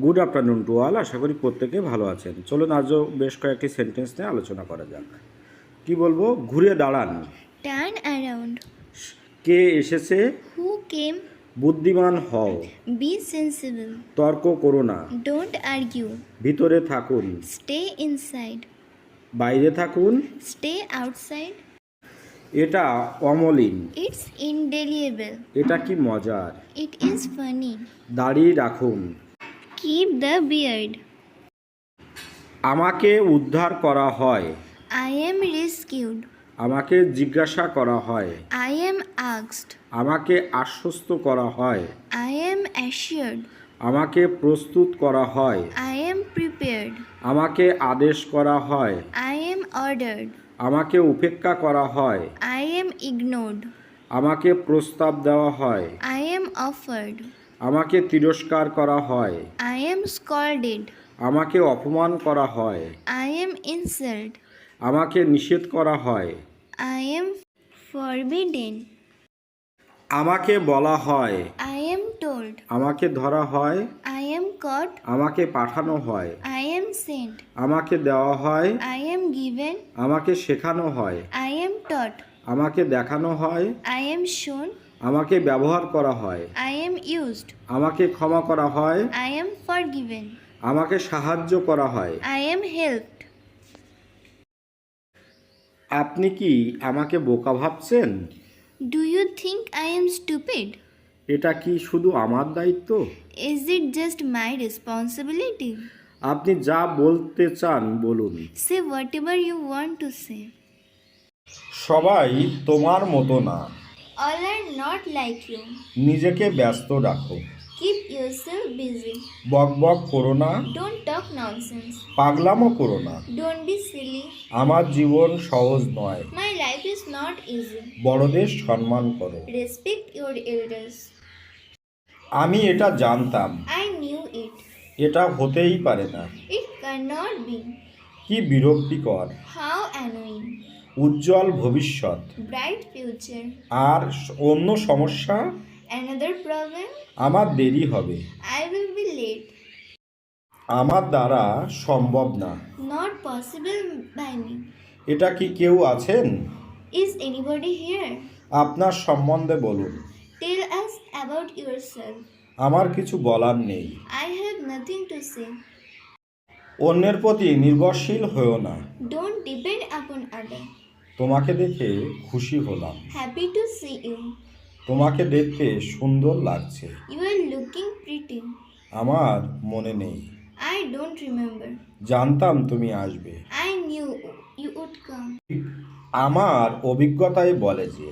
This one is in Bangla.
Good afternoon to all. আশা করি প্রত্যেকে ভালো আছেন। চলুন আজও বেশ কয়েকটি সেন্টেন্স নিয়ে আলোচনা করা যাক। কি বলবো? ঘুরে দাঁড়ান। Turn around. কে এসেছে? Who came? বুদ্ধিমান হও। Be sensible. তর্ক করো না। Don't argue. ভিতরে থাকুন। Stay inside. বাইরে থাকুন। Stay outside. এটা অমলিন। It's indelible. এটা কি মজার। It is funny. দাড়ি রাখুন। Keep the beard. আমাকে উদ্ধার করা হয়। I am rescued. আমাকে জিজ্ঞাসা করা হয়। I am asked. আমাকে আশ্বস্ত করা হয়। I am assured. আমাকে প্রস্তুত করা হয়। I am prepared. আমাকে আদেশ করা হয়। I am ordered. আমাকে উপেক্ষা করা হয়। I am ignored. আমাকে প্রস্তাব দেওয়া হয়। I am offered. আমাকে তিরস্কার করা হয়। I am scolded. আমাকে অপমান করা হয়। I am insult. আমাকে নিষেধ করা হয়। I am forbidden. আমাকে বলা হয়। I am told. আমাকে ধরা হয়। I am caught. আমাকে পাঠানো হয়। I am sent. আমাকে দেওয়া হয়। I am given. আমাকে শেখানো হয়। I am taught. আমাকে দেখানো হয়। I am shown. আমাকে ব্যবহার করা হয়। I am used. আমাকে ক্ষমা করা হয়। I am forgiven. আমাকে সাহায্য করা হয়। I am helped. আপনি কি আমাকে বোকা ভাবছেন? Do you think I am stupid? এটা কি শুধু আমার দায়িত্ব? Is it just my responsibility? আপনি যা বলতে চান বলুন। Say whatever you want to say. সবাই তোমার মতো না। All are not like you. নিজেকে ব্যস্ত রাখো। Keep yourself busy. বকবক করো না। Don't talk nonsense. পাগলামো করো না। Don't be silly. আমার জীবন সহজ নয়। My life is not easy. বড়দের সম্মান করো। Respect your elders. আমি এটা জানতাম। I knew it. এটা হতেই পারে না। It cannot be. কি বিরক্তিকর। How annoying. উজ্জ্বল ভবিষ্যৎ। Bright future. আর অন্য সমস্যা? Another problem. আমার দেরি হবে। I will be late. আমার দ্বারা সম্ভব না। Not possible by me. এটা কি কেউ আছেন? Is anybody here? আপনার সম্বন্ধে বলুন। Tell us about yourself. আমার কিছু বলার নেই। I have nothing to say. অন্যের প্রতি নির্ভরশীল হও না। Don't depend upon others. তোমাকে দেখে খুশি হলাম। Happy to see you. তোমাকে দেখতে সুন্দর লাগছে। You are looking pretty. আমার মনে নেই। I don't remember. জানতাম তুমি আসবে। I knew you would come. আমার অভিজ্ঞতাই বলে যে